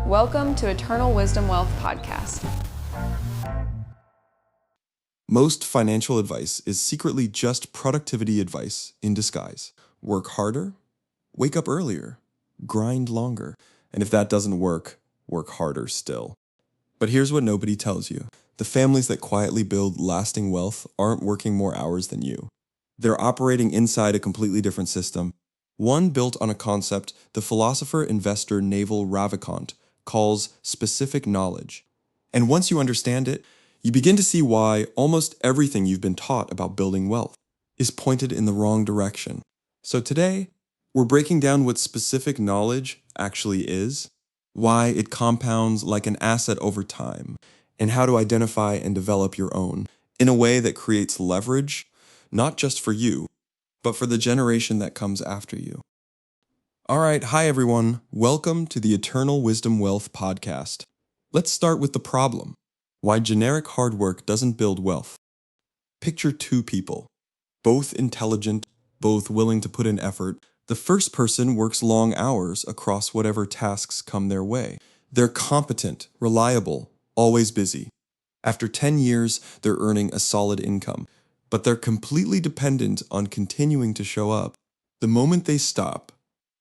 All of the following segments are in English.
Welcome to Eternal Wisdom Wealth Podcast. Most financial advice is secretly just productivity advice in disguise. Work harder, wake up earlier, grind longer, and if that doesn't work, work harder still. But here's what nobody tells you. The families that quietly build lasting wealth aren't working more hours than you. They're operating inside a completely different system, one built on a concept the philosopher-investor Naval Ravikant calls specific knowledge. And once you understand it, you begin to see why almost everything you've been taught about building wealth is pointed in the wrong direction. So today, we're breaking down what specific knowledge actually is, why it compounds like an asset over time, and how to identify and develop your own in a way that creates leverage, not just for you, but for the generation that comes after you. All right, hi everyone. Welcome to the Eternal Wisdom Wealth Podcast. Let's start with the problem. Why generic hard work doesn't build wealth. Picture two people, both intelligent, both willing to put in effort. The first person works long hours across whatever tasks come their way. They're competent, reliable, always busy. After 10 years, they're earning a solid income, but they're completely dependent on continuing to show up. The moment they stop,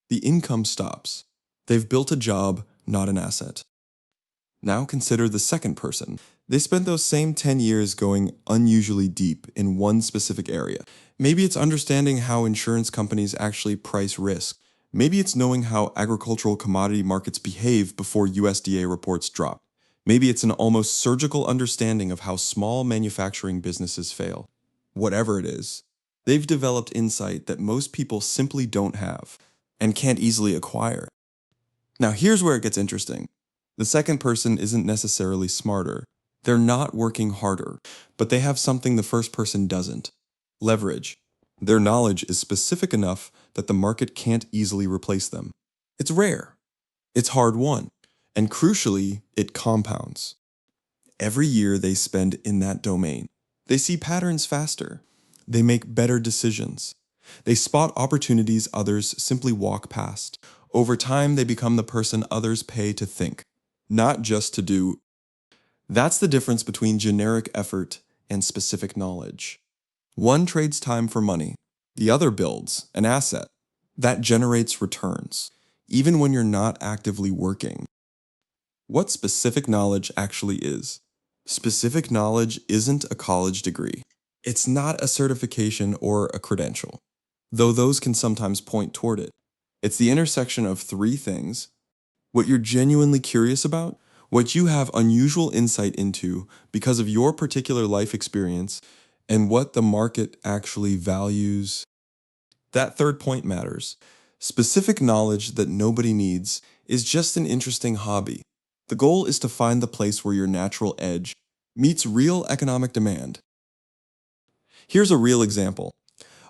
the income stops. They've built a job, not an asset. Now consider the second person. They spent those same 10 years going unusually deep in one specific area. Maybe it's understanding how insurance companies actually price risk. Maybe it's knowing how agricultural commodity markets behave before USDA reports drop. Maybe it's an almost surgical understanding of how small manufacturing businesses fail. Whatever it is, they've developed insight that most people simply don't have and can't easily acquire. Now here's where it gets interesting. The second person isn't necessarily smarter. They're not working harder, but they have something the first person doesn't. Leverage. Their knowledge is specific enough that the market can't easily replace them. It's rare. It's hard-won. And crucially, it compounds. Every year they spend in that domain, they see patterns faster. They make better decisions. They spot opportunities others simply walk past. Over time, they become the person others pay to think, not just to do. That's the difference between generic effort and specific knowledge. One trades time for money. The other builds an asset that generates returns, even when you're not actively working. What specific knowledge actually is? Specific knowledge isn't a college degree. It's not a certification or a credential, though those can sometimes point toward it. It's the intersection of three things: what you're genuinely curious about, what you have unusual insight into because of your particular life experience, and what the market actually values. That third point matters. Specific knowledge that nobody needs is just an interesting hobby. The goal is to find the place where your natural edge meets real economic demand. Here's a real example.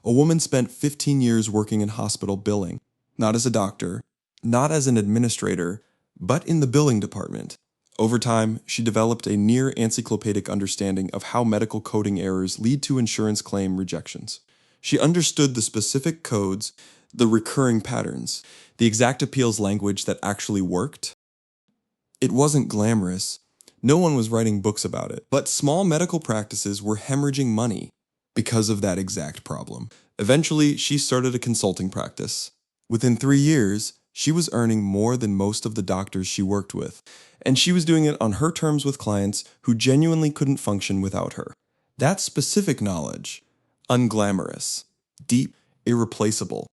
A woman spent 15 years working in hospital billing, not as a doctor, not as an administrator, but in the billing department. Over time, she developed a near-encyclopedic understanding of how medical coding errors lead to insurance claim rejections. She understood the specific codes, the recurring patterns, the exact appeals language that actually worked. It wasn't glamorous. No one was writing books about it, but small medical practices were hemorrhaging money because of that exact problem. Eventually, she started a consulting practice. Within 3 years, she was earning more than most of the doctors she worked with, and she was doing it on her terms with clients who genuinely couldn't function without her. That's specific knowledge. Unglamorous. Deep. Irreplaceable.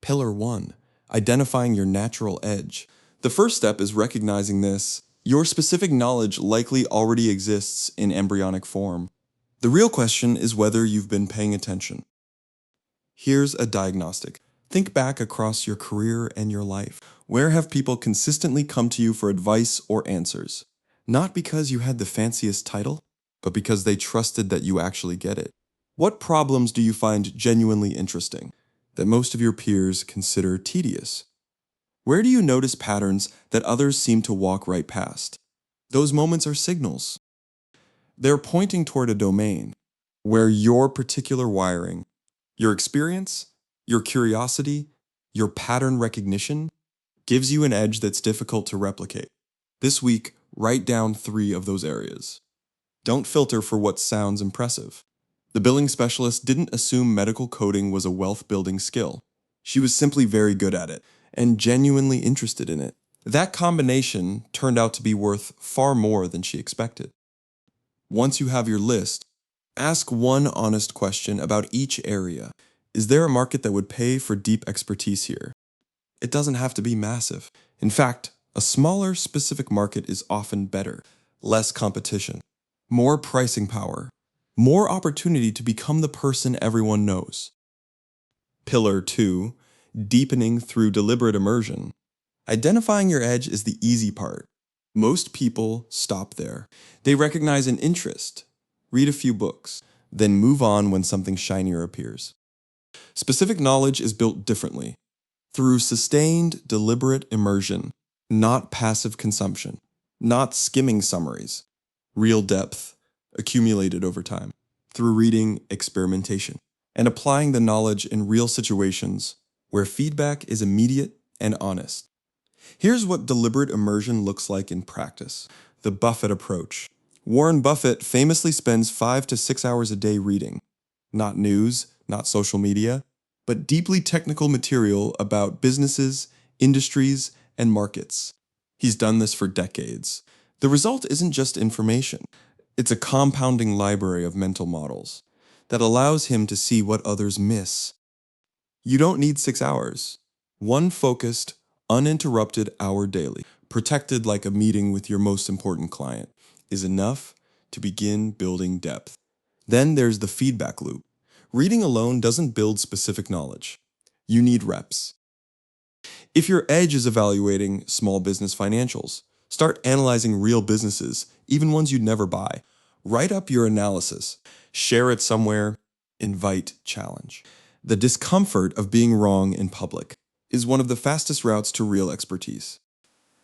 Pillar 1. Identifying your natural edge. The first step is recognizing this. Your specific knowledge likely already exists in embryonic form. The real question is whether you've been paying attention. Here's a diagnostic. Think back across your career and your life. Where have people consistently come to you for advice or answers? Not because you had the fanciest title, but because they trusted that you actually get it. What problems do you find genuinely interesting, that most of your peers consider tedious? Where do you notice patterns that others seem to walk right past? Those moments are signals. They're pointing toward a domain where your particular wiring, your experience, your curiosity, your pattern recognition gives you an edge that's difficult to replicate. This week, write down 3 of those areas. Don't filter for what sounds impressive. The billing specialist didn't assume medical coding was a wealth-building skill. She was simply very good at it and genuinely interested in it. That combination turned out to be worth far more than she expected. Once you have your list, ask one honest question about each area. Is there a market that would pay for deep expertise here? It doesn't have to be massive. In fact, a smaller, specific market is often better. Less competition, more pricing power, more opportunity to become the person everyone knows. Pillar 2, deepening through deliberate immersion. Identifying your edge is the easy part. Most people stop there. They recognize an interest, read a few books, then move on when something shinier appears. Specific knowledge is built differently, through sustained, deliberate immersion, not passive consumption, not skimming summaries, real depth, accumulated over time, through reading, experimentation, and applying the knowledge in real situations where feedback is immediate and honest. Here's what deliberate immersion looks like in practice. The Buffett approach. Warren Buffett famously spends 5 to 6 hours a day reading. Not news, not social media, but deeply technical material about businesses, industries, and markets. He's done this for decades. The result isn't just information. It's a compounding library of mental models that allows him to see what others miss. You don't need 6 hours. One focused, uninterrupted hour daily, protected like a meeting with your most important client, is enough to begin building depth. Then there's the feedback loop. Reading alone doesn't build specific knowledge. You need reps. If your edge is evaluating small business financials, start analyzing real businesses, even ones you'd never buy. Write up your analysis, share it somewhere, invite challenge. The discomfort of being wrong in public is one of the fastest routes to real expertise.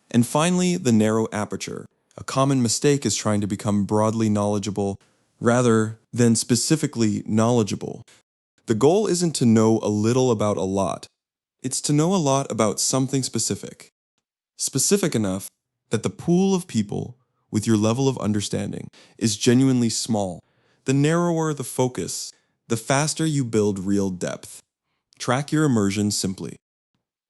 And finally, the narrow aperture. A common mistake is trying to become broadly knowledgeable rather than specifically knowledgeable. The goal isn't to know a little about a lot. It's to know a lot about something specific. Specific enough that the pool of people with your level of understanding is genuinely small. The narrower the focus, the faster you build real depth. Track your immersion simply.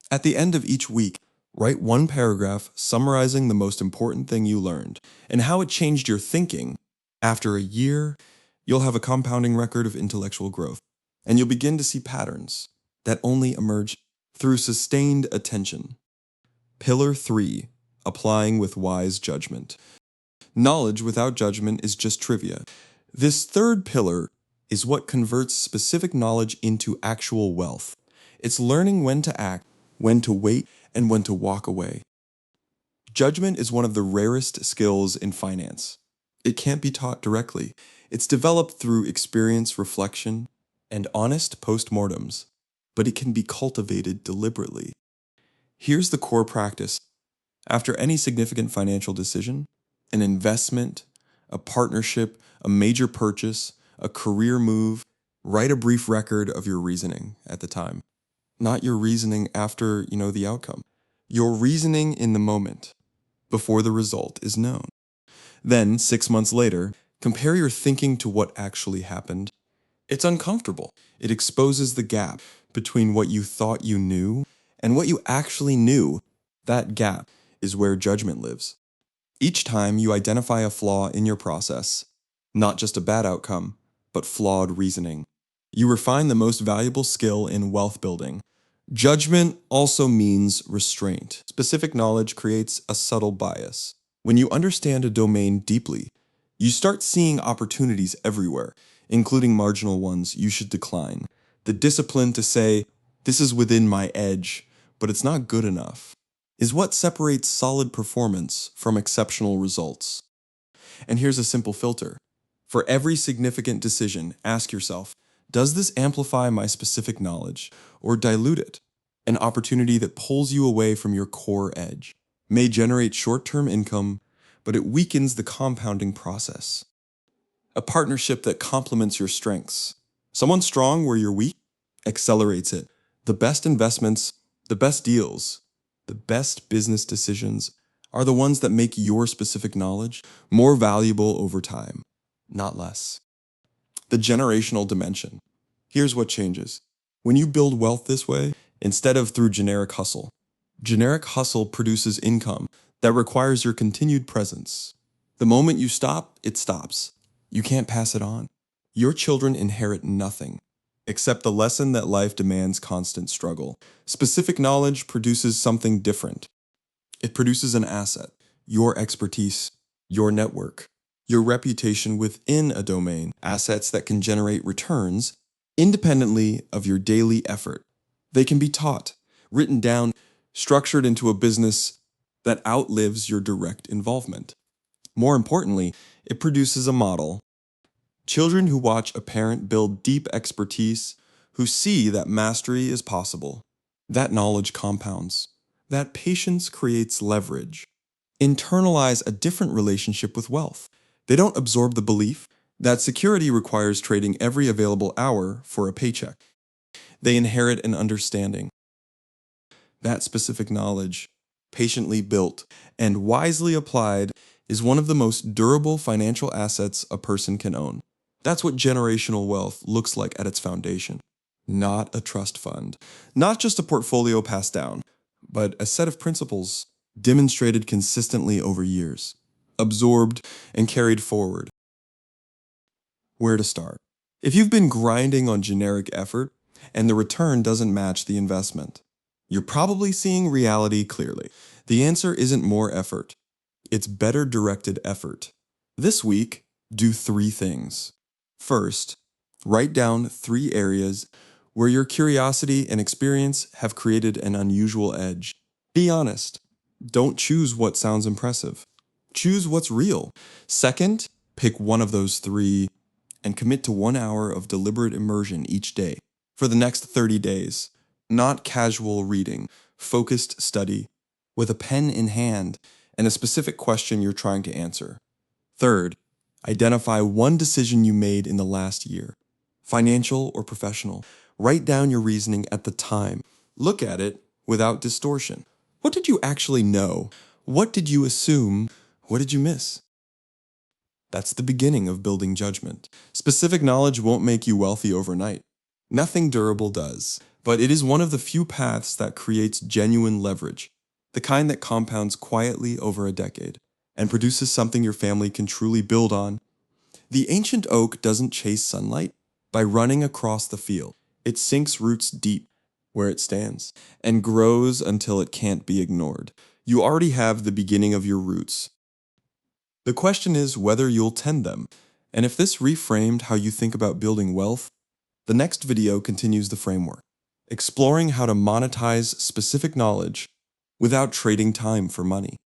At the end of each week, write one paragraph summarizing the most important thing you learned and how it changed your thinking. After a year, you'll have a compounding record of intellectual growth, and you'll begin to see patterns that only emerge through sustained attention. Pillar 3, applying with wise judgment. Knowledge without judgment is just trivia. This third pillar is what converts specific knowledge into actual wealth. It's learning when to act, when to wait, and when to walk away. Judgment is one of the rarest skills in finance. It can't be taught directly. It's developed through experience, reflection, and honest postmortems, but it can be cultivated deliberately. Here's the core practice. After any significant financial decision, an investment, a partnership, a major purchase, a career move, write a brief record of your reasoning at the time. Not your reasoning after you know the outcome. Your reasoning in the moment, before the result is known. Then, 6 months later, compare your thinking to what actually happened. It's uncomfortable. It exposes the gap between what you thought you knew and what you actually knew. That gap is where judgment lives. Each time you identify a flaw in your process, not just a bad outcome, but flawed reasoning, you refine the most valuable skill in wealth building. Judgment also means restraint. Specific knowledge creates a subtle bias. When you understand a domain deeply, you start seeing opportunities everywhere, including marginal ones you should decline. The discipline to say, "This is within my edge, but it's not good enough," is what separates solid performance from exceptional results. And here's a simple filter. For every significant decision, ask yourself, does this amplify my specific knowledge or dilute it? An opportunity that pulls you away from your core edge may generate short-term income, but it weakens the compounding process. A partnership that complements your strengths. Someone strong where you're weak accelerates it. The best investments, the best deals, The best business decisions are the ones that make your specific knowledge more valuable over time, not less. The generational dimension. Here's what changes. When you build wealth this way, instead of through generic hustle produces income that requires your continued presence. The moment you stop, it stops. You can't pass it on. Your children inherit nothing except the lesson that life demands constant struggle. Specific knowledge produces something different. It produces an asset, your expertise, your network, your reputation within a domain, assets that can generate returns independently of your daily effort. They can be taught, written down, structured into a business that outlives your direct involvement. More importantly, it produces a model. Children who watch a parent build deep expertise, who see that mastery is possible, that knowledge compounds, that patience creates leverage, internalize a different relationship with wealth. They don't absorb the belief that security requires trading every available hour for a paycheck. They inherit an understanding. That specific knowledge, patiently built and wisely applied, is one of the most durable financial assets a person can own. That's what generational wealth looks like at its foundation. Not a trust fund, not just a portfolio passed down, but a set of principles demonstrated consistently over years, absorbed and carried forward. Where to start? If you've been grinding on generic effort and the return doesn't match the investment, you're probably seeing reality clearly. The answer isn't more effort, it's better directed effort. This week, do 3 things. First, write down 3 areas where your curiosity and experience have created an unusual edge. Be honest. Don't choose what sounds impressive. Choose what's real. Second, pick one of those 3 and commit to 1 hour of deliberate immersion each day for the next 30 days. Not casual reading, focused study, with a pen in hand and a specific question you're trying to answer. Third, identify one decision you made in the last year, financial or professional. Write down your reasoning at the time. Look at it without distortion. What did you actually know? What did you assume? What did you miss? That's the beginning of building judgment. Specific knowledge won't make you wealthy overnight. Nothing durable does, but it is one of the few paths that creates genuine leverage, the kind that compounds quietly over a decade and produces something your family can truly build on. The ancient oak doesn't chase sunlight by running across the field. It sinks roots deep where it stands and grows until it can't be ignored. You already have the beginning of your roots. The question is whether you'll tend them. And if this reframed how you think about building wealth, the next video continues the framework, exploring how to monetize specific knowledge without trading time for money.